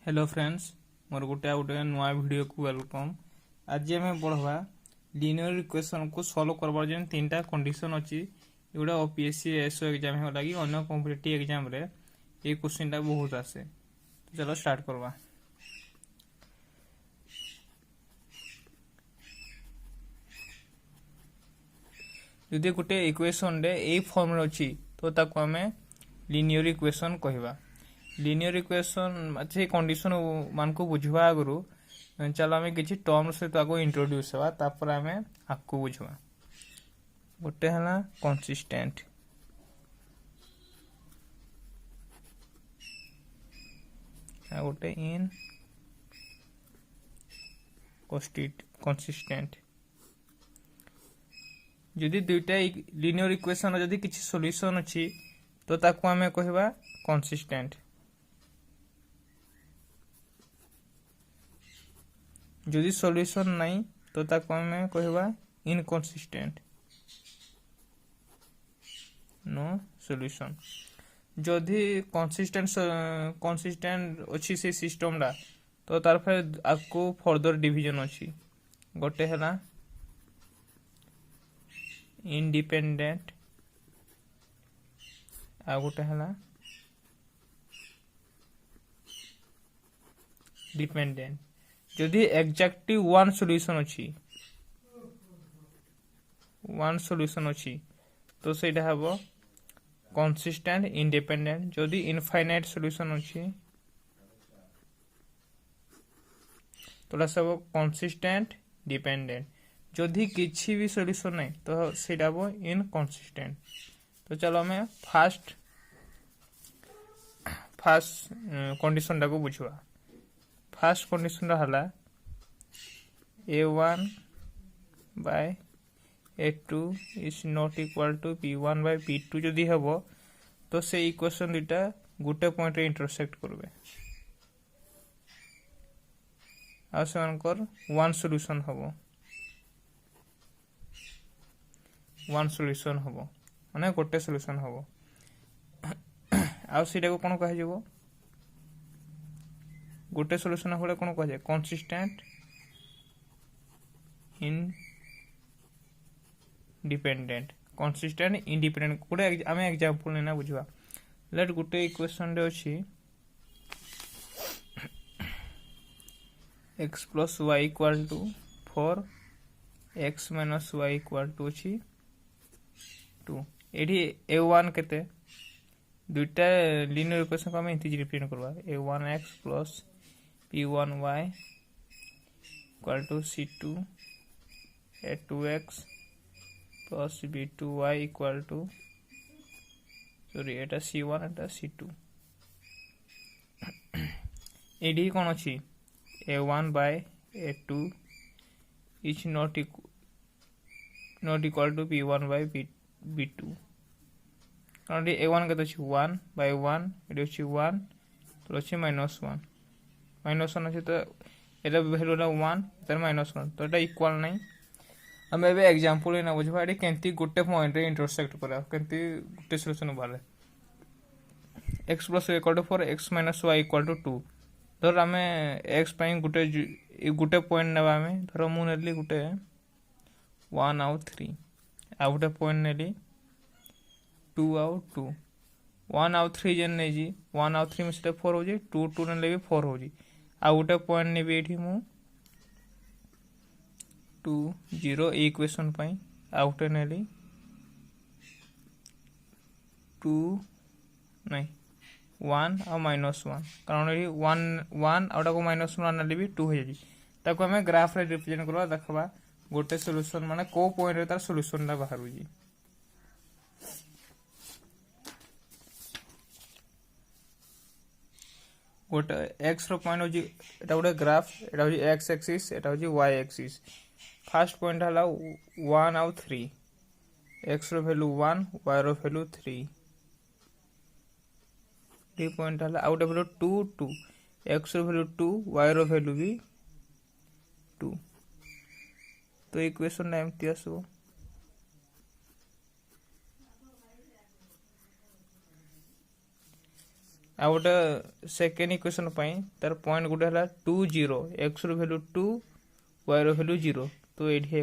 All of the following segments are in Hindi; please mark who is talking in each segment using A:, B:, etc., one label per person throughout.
A: हेलो फ्रेंड्स मोर गोटे नुआ वीडियो को वेलकम। आज आम पढ़वा लिनियर इक्वेशन को सॉल्व करबार जो तीन टा कंडीशन अच्छी एगुड़ा ओपीएससी एसओ एग्जाम हो लगी अन्य कॉम्पिटिटिव एग्जाम रे ये क्वेश्चन टा बहुत आसे। तो चलो स्टार्ट करवा। यदि गोटे इक्वेशन रे ए फॉर्म रे अच्छी तो ताको हमें लिनियर इक्वेशन कहवा। लिनियर इक्वेशन से कंडीशन मान को बुझवा आगु चलो आम किसी टर्म सहित आगे इंट्रोड्यूस हवा तापर आम आपको बुझवा। गोटे है कंसिस्टेंट गोटे इन कंसिस्टेंट। जदि दुईटा लिनियर इक्वेशन जदि किसी सॉल्यूशन अच्छी तो ताको आम कहवा कंसिस्टेंट। जदि सॉल्यूशन नहीं तो ताको आम कहवा इनकंसिस्टेंट नो सॉल्यूशन। जदि कंसिस्टेंट अच्छी से सिस्टम रा तो तार फिर आपको फर्दर डिवीजन अच्छी। गोटे है इंडिपेंडेंट आ गोटे है डिपेंडेंट। जदि एक्जाक्टली वन सॉल्यूशन अच्छी तो सेटा हबो कंसिस्टेंट इंडिपेंडेंट। जदि इनफाइनाइट सॉल्यूशन अच्छी तो सब कंसिस्टेंट डिपेंडेंट। जदि किसी भी सॉल्यूशन नहीं तो सेटा हबो इनकंसिस्टेंट। तो चलो हमें फास्ट कंडीशन टाको बुझवा। फास्ट कंडीशन रहा a1 by a2 is not equal to b1 by b2 जदि हबो तो से इक्वेशन दुटा गोटे पॉइंट रे इंटरसेक्ट करबे आ सेमानकर वन सॉल्यूशन हबो माने गोटे सॉल्यूशन हबो। आ सेटा को कोन कह जेबो गोटे सॉल्यूशन होले कोन कह जाय कंसिस्टेंट इंडिपेंडेंट। कंसिस्टेंट इंडिपेंडेंट गोटे आम एग्जांपल लेना बुझवा। लेट गोटे इक्वेशन रे अछि x plus y equal to 4 x minus y equal to अछि 2। एठी a1 केते दुईटा लिनियर इक्वेशन को हम इंटीजर रिप्रेजेंट करबा a1x plus p1y equal to c2 a2x plus b2y equal to sorry एटा c1 एटा c2। एडी कोन अछि a1 by a2 is not equal to b1 by b2 कारण a1 के अछि 1 by 1 एडी अछि 1 प्लस -1 अछि तो एटा वैल्यू होला 1 तर -1 तो एटा इक्वल नहीं। हम एबे एग्जांपल लेना बुझबा एडी केंती गोटे पॉइंट रे इंटरसेक्ट करा केंती गोटे सॉल्यूशन बारे x plus y equal to 4 x minus y equal to 2। धर आमे x पई गोटे पॉइंट नेबा आमे धर मु नेली गोटे 1 आउट 3 आ गोटे पॉइंट नेली 2 आउट 2 1 आउट 3 जन नै जी 1 आउट 3 में से 4 हो जी 2 2 ने भी 4 हो जी। आ गोटे पॉइंट नेबी एठी मु 2 0 इक्वेशन पई आउट नेली 2 नहीं 1 और -1 कारण ये 1 आउटा को -1 नेली भी 2 हो जी। ताको हमें ग्राफ रे रिप्रेजेंट करबा देखबा गोटे सॉल्यूशन माने को पॉइंट रे तार सॉल्यूशन ला बाहर जी। गोटे x रो पॉइंट हो जी एटा गोटे ग्राफ एटा हो जी x एक्सिस एटा हो जी y एक्सिस। फर्स्ट पॉइंट हला 1 आउ 3 x रो वैल्यू 1 y रो वैल्यू 3 डी पॉइंट हला आउट वैल्यू 2 2 x रो वैल्यू 2 y रो वैल्यू भी 2। तो इक्वेशन ना एमती आसो आ गोटे सेकेंड इक्वेशन तार पॉइंट गोटे है 2 0 एक्स रो वैल्यू 2 वाई रो वैल्यू 0 तो ये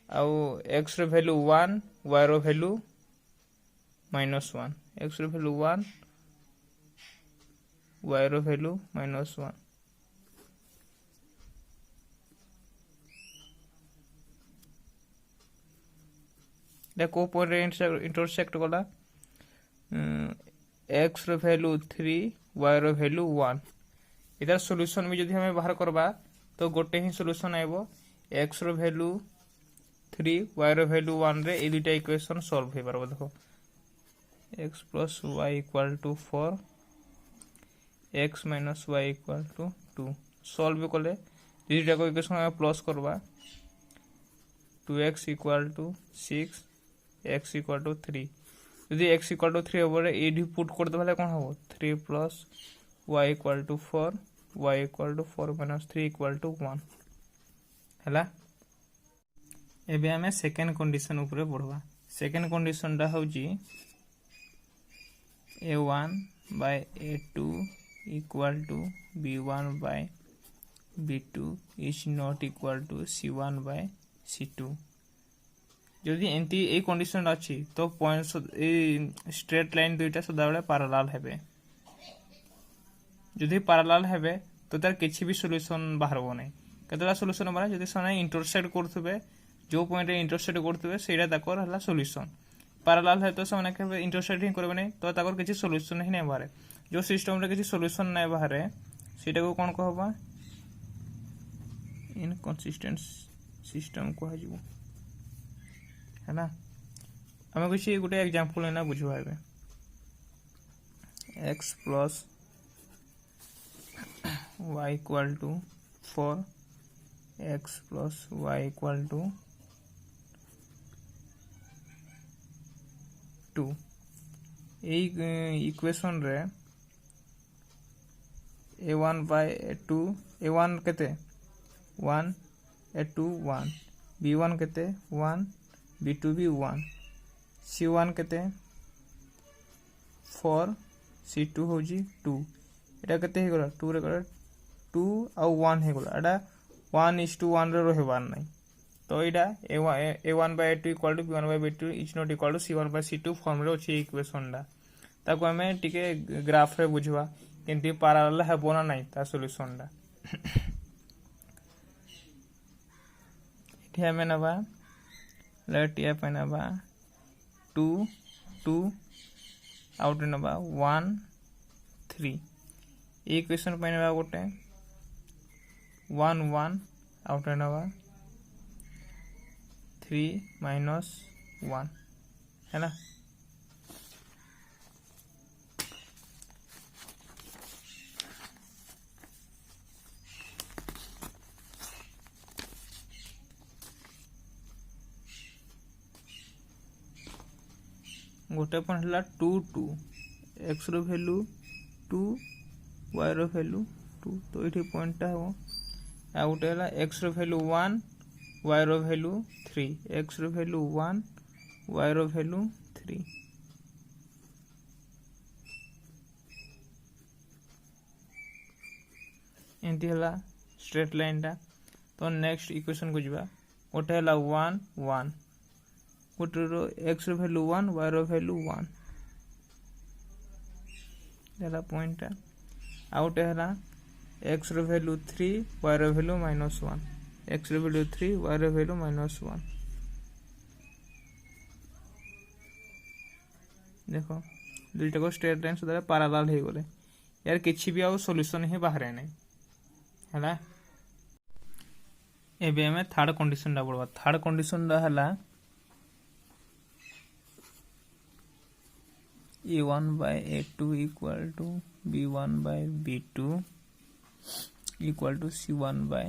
A: आउ एक्स रो वैल्यू 1 वाई रो वैल्यू -1 एक्स रो वैल्यू 1 वाई रो वैल्यू -1 को पॉइंट इंटरसेक्ट कला एक्स रो वैल्यू 3 वाई रो वैल्यू 1 इधर सॉल्यूशन भी जदि हमें बाहर करबा तो गोटे ही सॉल्यूशन आइबो एक्स रो वैल्यू 3 वाई रो वैल्यू 1 रे ए दुटा इक्वेशन सॉल्व हो परबो देखो x plus y equal to 4 x minus y equal to 2 solve कले दुटा को इक्वेशन में प्लस करबा 2x equal to 6 x equal to 3 यदि x इक्वल टू 3 ओवर एडी पुट कर दबले कोन हो 3 plus y equal to 4 y equal to 4 minus 3 equal to 1 हला एबे हमें सेकंड कंडीशन ऊपर पढ़वा सेकंड कंडीशन दा होजी a1 by a2 equal to b1 by b2 is not equal to c1 by c2 जदि एंती ए कंडीशन अछि तो पॉइंट ए स्ट्रेट लाइन दुईटा सदा बेले पैरेलल हेबे जदि पैरेलल हेबे तो तार किछि भी सॉल्यूशन बाहरबो नै केतला सॉल्यूशन बाहर जदि सने इंटरसेक्ट करथबे जो पॉइंट रे इंटरसेक्ट करथबे सेटा ताकर हला सॉल्यूशन पैरेलल है तो सने के इंटरसेक्ट ही करबे नै तो ताकर किछि सॉल्यूशन ही नै बाहर जो सिस्टम रे किछि सॉल्यूशन नै बाहर सेटा को कोन कहबा इनकंसिस्टेंट सिस्टम को हजबो है ना हमें कुछ गोटे एग्जांपल लेना बुझवाबे x plus y equal to 4 x plus y equal to 2 equation रे a1 by a2 a1 केते 1 a2 1 b1 केते 1 b2 भी 1 c1 केते 4 c2 होजी 2 एटा केते हे गला 2 रे गला 2 आ 1 हे गला एटा 1:1 रे रहबार नै तो एटा a1 by a2 equal to b1 by b2 is not equal to c1 by c2 form रे अछि इक्वेशन डा ताको हमें टिके ग्राफ रे बुझवा किंतु पैरेलल हेबो ना नै ता सॉल्यूशन डा इथे हमें नबा लेट या पनबा 2 2 आउट नबा 1 3 इक्वेशन पनबा गोटे 1 1 आउट नबा 3 माइनस 1 है ना गोटे पॉइंट हला 2 2 x रो वैल्यू 2 y रो वैल्यू 2 तो इठी पॉइंट ता हो आ गोटे हला x रो वैल्यू 1 y रो वैल्यू 3 x रो वैल्यू 1 y रो वैल्यू 3 एंती हला स्ट्रेट लाइन दा तो नेक्स्ट इक्वेशन को जिबा गोटे हला 1 1 गोटे रो x रो वैल्यू 1 y रो वैल्यू 1 देला पॉइंट आउट हैला x रो वैल्यू 3 y रो वैल्यू -1 x रो वैल्यू 3 y रो वैल्यू -1 देखो दुईटा को स्ट्रेट लाइन सदा पैरेलल हे गले यार किछि भी आ सॉल्यूशन ही बाहर नै हैला एबे में थर्ड कंडीशन दा पड़बा थर्ड कंडीशन दा हला a1 by a2 equal to b1 by b2 equal to c1 by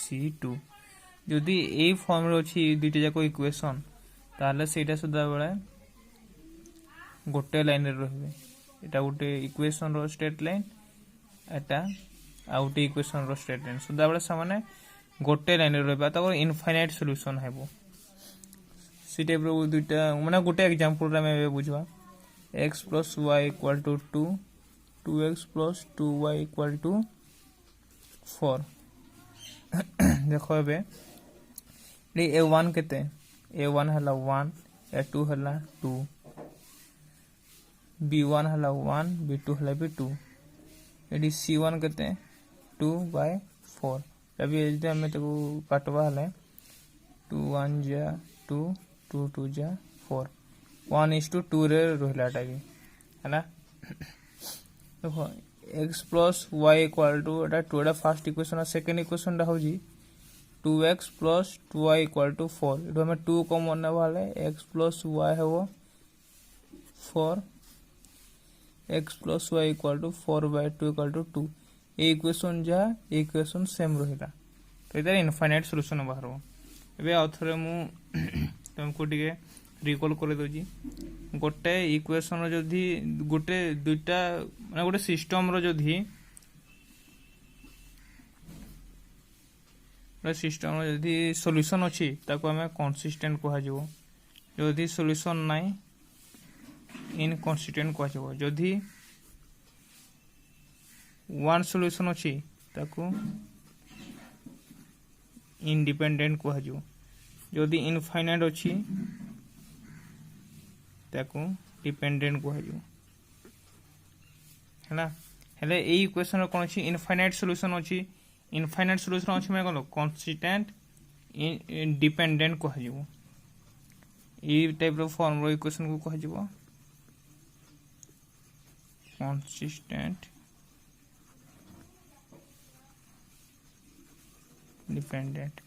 A: c2 जदि ए फॉर्म रे अछि दुईटा जाको इक्वेशन ताले सेटा सदा बेले गोटे लाइन रे रहबे एटा गोटे इक्वेशन रो स्ट्रेट लाइन एटा आउटे इक्वेशन रो स्ट्रेट लाइन सदा बेले सामाने गोटे लाइन रे रहबा ताको इनफाइनाइट सॉल्यूशन हेबो सी टाइप रो दुईटा माने गोटे एग्जांपल रे मैं बुझवा x plus y equal to 2, 2x plus 2y equal to 4 देखो एबे a1 केते a1 हला 1, a2 हला 2, b1 हला 1, b2 हला भी 2, एडी c1 केते 2/4 अभी एजदे हमें तो काटवा हला 2 1 जा 2, 2 2 जा 4, 1:2 रे रहलाटा भी हला देखो x plus y equal to Etah 2 Etah first equation second equation दा होजी 2x plus 2y equal to 4 इधर हमें 2 कॉमन ने वाले x plus y है वो 4, x plus y equal to 4/2 equal to 2 ये इक्वेशन जा इक्वेशन सेम रहिला तो इधर इनफाइनाइट सॉल्यूशन बाहर एबे आउथरे मु तुमको टिके रिकॉल कर दोजी गोटे इक्वेशन जदि गोटे दुईटा माने गोटे सिस्टम रो जदि सिस्टम जदि सॉल्यूशन अछि ताको हमें कंसिस्टेंट कहा जबो जदि सॉल्यूशन नाही इनकंसिस्टेंट कहा जबो जदि वन सॉल्यूशन अछि ताको इंडिपेंडेंट कहा जबो जदि इनफाइनाइट अछि ताको डिपेंडेंट कहा जबो हैना हेले ए इक्वेशन कोन अछि इनफाइनाइट सॉल्यूशन अछि इनफाइनाइट सॉल्यूशन अछि में कोन कांस्टेंट इंडिपेंडेंट कहा जबो ई टाइप रो फॉर्म रो इक्वेशन को कहा जबो कांसिस्टेंट डिपेंडेंट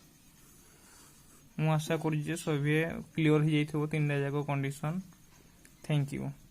A: मु आशा करी जे सभी क्लियर हो जाइथबो तीन जाको कंडीशन थैंक यू।